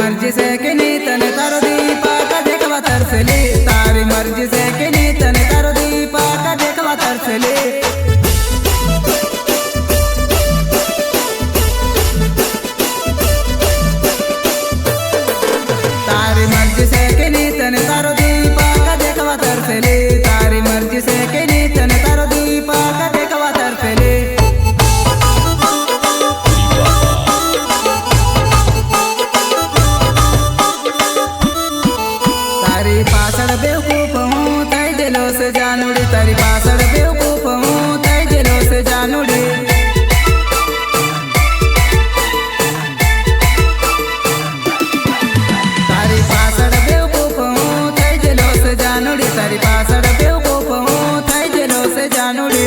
मर्जी से कि नहीं तने तारो दीपक देखवा तरसली तारी मर्जी से कि नहीं तने तारो दीपक देखवा तरसली तारी मर्जी से कि नहीं तने तारो दीपक देखवा तरसली तारी मर्जी से कि नहीं तने तारो दीपक देखवा तरसली तारी पासड़ बेवकूफ हूँ तय दिलों से जानूड़ी तारी पासड़ बेवकूफ हूँ तय दिलों से जानूड़ी तारी पासड़ बेवकूफ हूँ तय दिलों से जानूड़ी तारी पासड़ बेवकूफ हूँ तय दिलों से जानूड़ी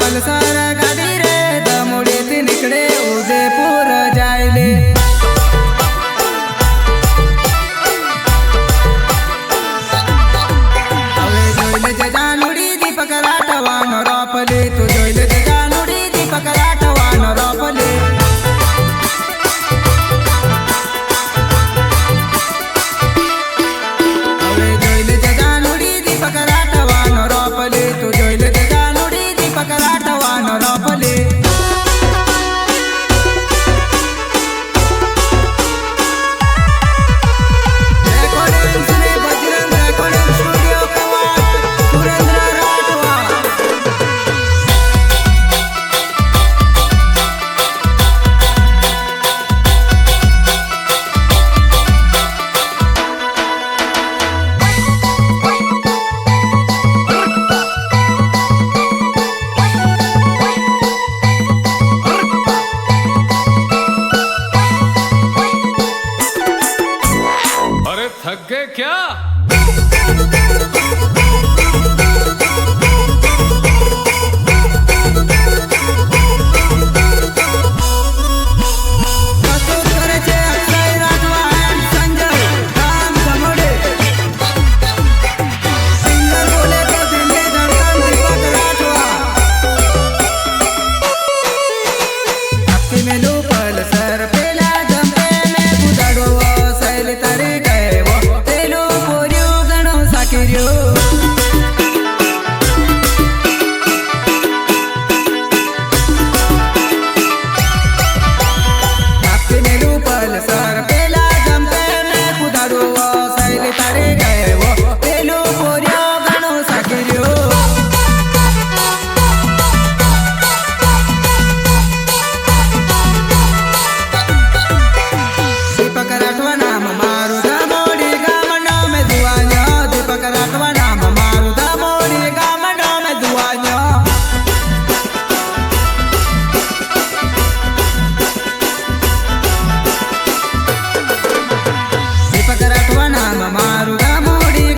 पल्सर गाड़ी रे दमोड़ी थी निकले उदयपुर जायले अवे जोइले जानूड़ी दीपक राठवानो रोपली तू